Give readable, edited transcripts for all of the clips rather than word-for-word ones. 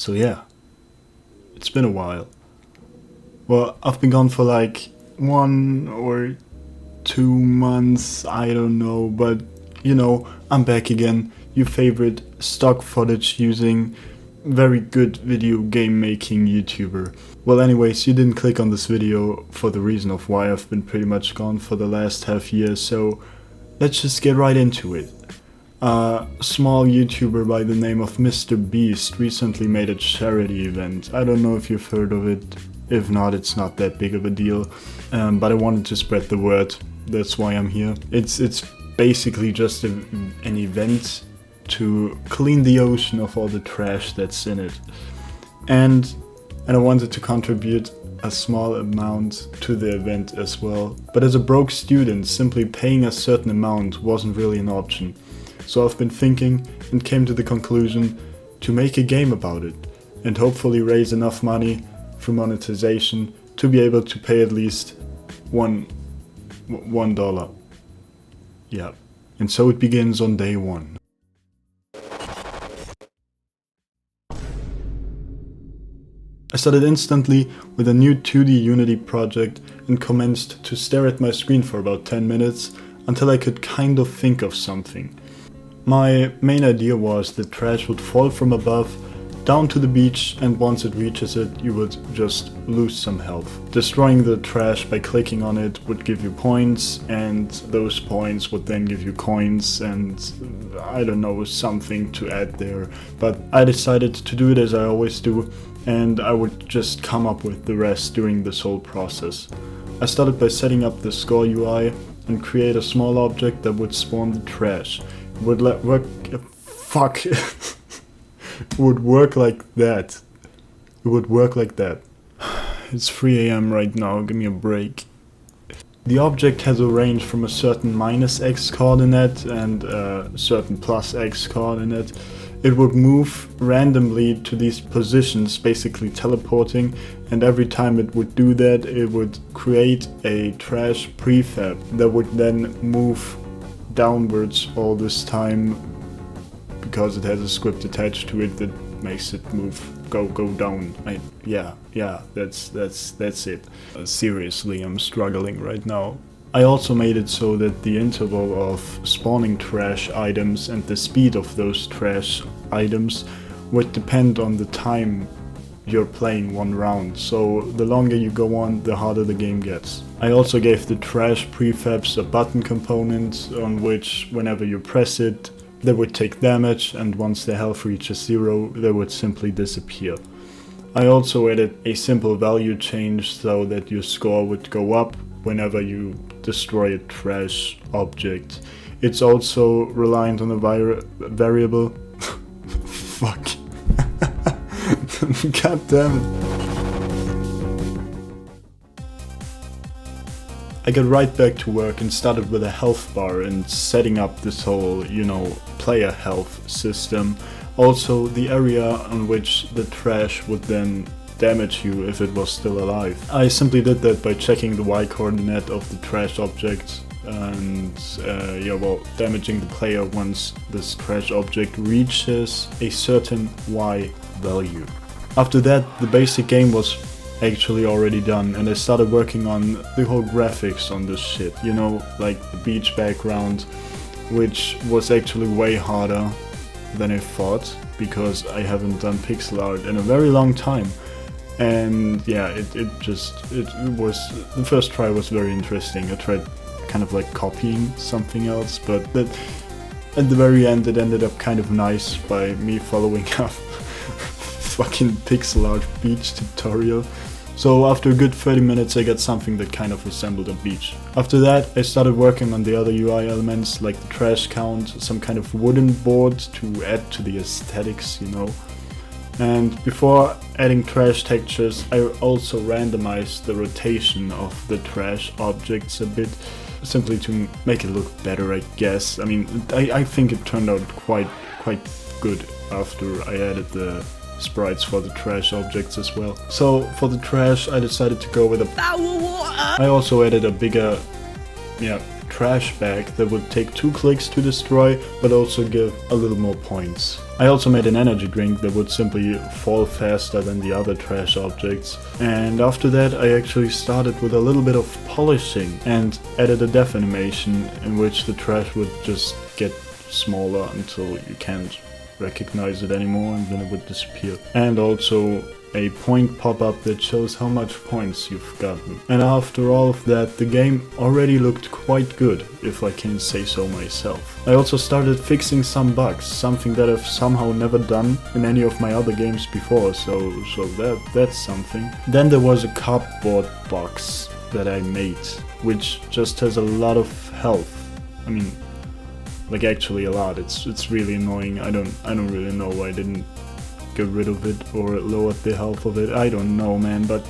So yeah, it's been a while. Well, I've been gone for like 1 or 2 months, I don't know, but you know, I'm back again, your favorite stock footage using very good video game making YouTuber. Well, anyways, you didn't click on this video for the reason of why I've been pretty much gone for the last half year, so let's just get right into it. A small YouTuber by the name of Mr. Beast recently made a charity event. I don't know if you've heard of it. If not, it's not that big of a deal. But I wanted to spread the word. That's why I'm here. It's basically just an event to clean the ocean of all the trash that's in it. And I wanted to contribute a small amount to the event as well. But as a broke student, simply paying a certain amount wasn't really an option. So I've been thinking and came to the conclusion to make a game about it and hopefully raise enough money through monetization to be able to pay at least $1. Yeah. And so it begins on day 1. I started instantly with a new 2D Unity project and commenced to stare at my screen for about 10 minutes until I could kind of think of something. My main idea was that trash would fall from above down to the beach, and once it reaches it, you would just lose some health. Destroying the trash by clicking on it would give you points, and those points would then give you coins and I don't know, something to add there. But I decided to do it as I always do, and I would just come up with the rest during this whole process. I started by setting up the score UI and create a small object that would spawn the trash. It would would work like that. It would work like that. It's 3 AM right now, give me a break. The object has a range from a certain -x coordinate and a certain +x coordinate. It would move randomly to these positions, basically teleporting, and every time it would do that, it would create a trash prefab that would then move downwards all this time, because it has a script attached to it that makes it move, go down. That's it. Seriously, I'm struggling right now. I also made it so that the interval of spawning trash items and the speed of those trash items would depend on the time you're playing one round, so the longer you go on, the harder the game gets. I also gave the trash prefabs a button component on which, whenever you press it, they would take damage, and once their health reaches 0, they would simply disappear. I also added a simple value change so that your score would go up whenever you destroy a trash object. It's also reliant on a variable. Fuck. God damn it. I got right back to work and started with a health bar and setting up this whole, player health system. Also the area on which the trash would then damage you if it was still alive. I simply did that by checking the Y coordinate of the trash object and damaging the player once this trash object reaches a certain Y value. After that, the basic game was actually already done, and I started working on the whole graphics on this shit, like the beach background, which was actually way harder than I thought, because I haven't done pixel art in a very long time. And yeah, it was, the first try was very interesting. I tried kind of like copying something else, but at the very end it ended up kind of nice by me following up fucking pixel art beach tutorial. So after a good 30 minutes I got something that kind of resembled a beach. After that I started working on the other UI elements, like the trash count, some kind of wooden board to add to the aesthetics, And before adding trash textures, I also randomized the rotation of the trash objects a bit, simply to make it look better, I guess. I mean, I think it turned out quite good after I added the sprites for the trash objects as well. So for the trash I decided to go with I also added a bigger trash bag that would take 2 clicks to destroy, but also give a little more points. I also made an energy drink that would simply fall faster than the other trash objects. And after that I actually started with a little bit of polishing and added a death animation in which the trash would just get smaller until you can't recognize it anymore, and then it would disappear. And also a point pop-up that shows how much points you've gotten. And after all of that, the game already looked quite good, if I can say so myself. I also started fixing some bugs, something that I've somehow never done in any of my other games before, so that's something. Then there was a cardboard box that I made, which just has a lot of health. I mean, like actually a lot. It's really annoying. I don't really know why I didn't get rid of it or lowered the health of it. I don't know, man, but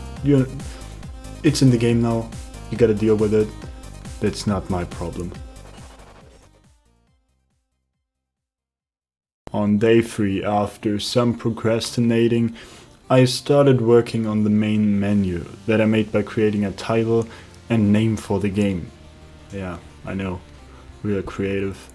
it's in the game now. You gotta deal with it. That's not my problem. On day 3, after some procrastinating, I started working on the main menu that I made by creating a title and name for the game. Yeah, I know, real creative.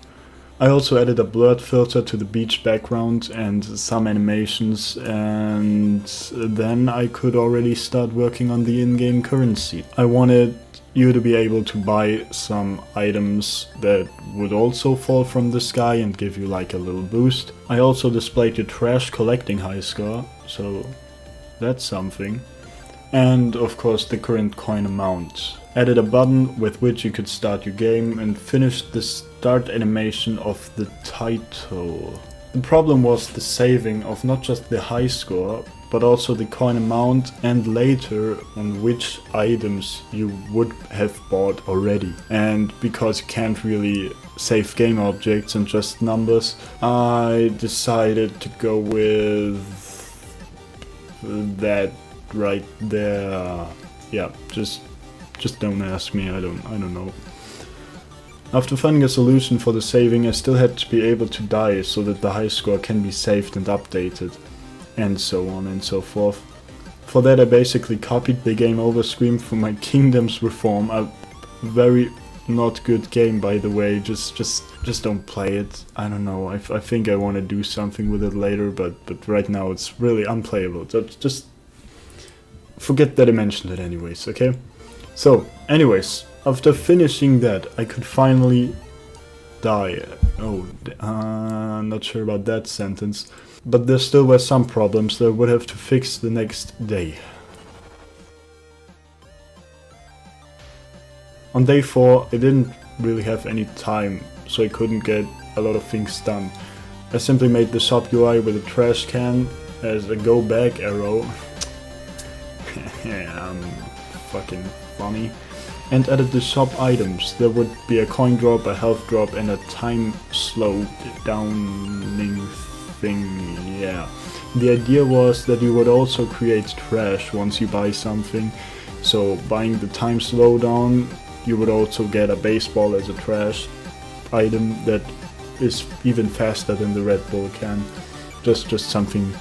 I also added a blurred filter to the beach background and some animations, and then I could already start working on the in-game currency. I wanted you to be able to buy some items that would also fall from the sky and give you like a little boost. I also displayed your trash collecting high score, so that's something. And of course the current coin amount. Added a button with which you could start your game and finished the start animation of the title. The problem was the saving of not just the high score, but also the coin amount and later on which items you would have bought already. And because you can't really save game objects and just numbers, I decided to go with that right there. Yeah, just don't ask me, I don't know. After finding a solution for the saving, I still had to be able to die so that the high score can be saved and updated, and so on and so forth. For that I basically copied the game over screen from my Kingdoms Reform, a very not good game by the way, just don't play it. I don't know, I think I want to do something with it later, but right now it's really unplayable. Just forget that I mentioned it anyways, okay? So, anyways, after finishing that, I could finally die. Oh, not sure about that sentence. But there still were some problems that I would have to fix the next day. On day 4, I didn't really have any time, so I couldn't get a lot of things done. I simply made the shop UI with a trash can as a go back arrow. Yeah, I'm fucking funny. And added the shop items. There would be a coin drop, a health drop, and a time slowed downing thing. Yeah. The idea was that you would also create trash once you buy something. So buying the time slowdown, you would also get a baseball as a trash item that is even faster than the Red Bull can. Just something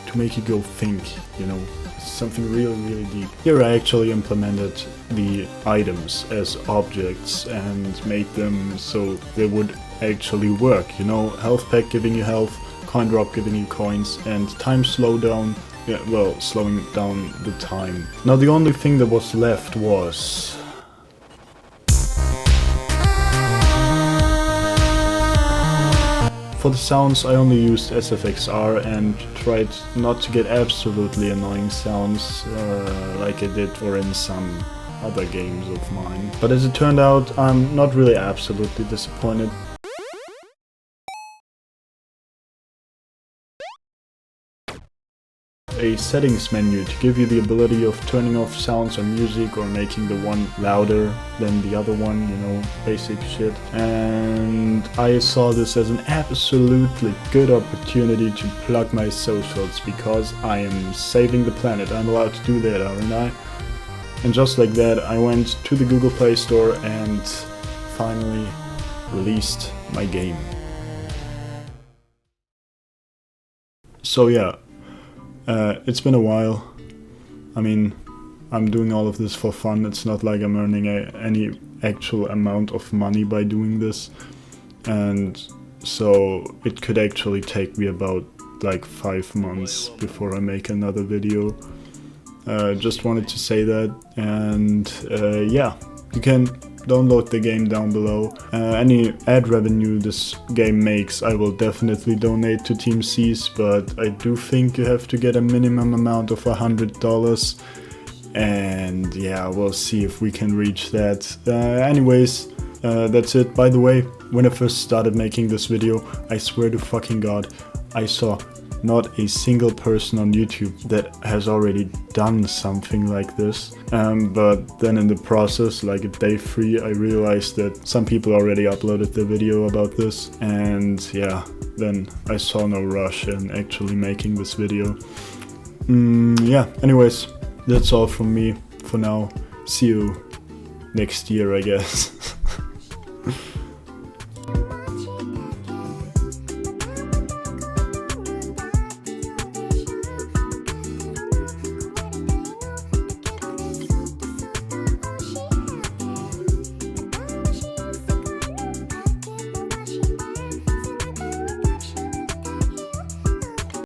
to make you go think, you know. Something really deep. Here I actually implemented the items as objects and made them so they would actually work, you know, health pack giving you health, coin drop giving you coins, and time slowdown, yeah, well, slowing down the time. Now the only thing that was left was for the sounds I only used SFXR and tried not to get absolutely annoying sounds like I did or in some other games of mine. But as it turned out, I'm not really absolutely disappointed. A settings menu to give you the ability of turning off sounds or music or making the one louder than the other one, you know, basic shit. And I saw this as an absolutely good opportunity to plug my socials because I am saving the planet. I'm allowed to do that, aren't I? And just like that, I went to the Google Play Store and finally released my game. So yeah. It's been a while. I mean, I'm doing all of this for fun. It's not like I'm earning any actual amount of money by doing this. And so it could actually take me about like 5 months before I make another video. Just wanted to say that. And yeah, you can download the game down below. Any ad revenue this game makes, I will definitely donate to TeamSeas, but I do think you have to get a minimum amount of $100. And yeah, we'll see if we can reach that. Anyways, that's it. By the way, when I first started making this video, I swear to fucking God, I saw not a single person on YouTube that has already done something like this. But then in the process, like at day 3, I realized that some people already uploaded the video about this. And yeah, then I saw no rush in actually making this video. Yeah, anyways, that's all from me for now. See you next year, I guess.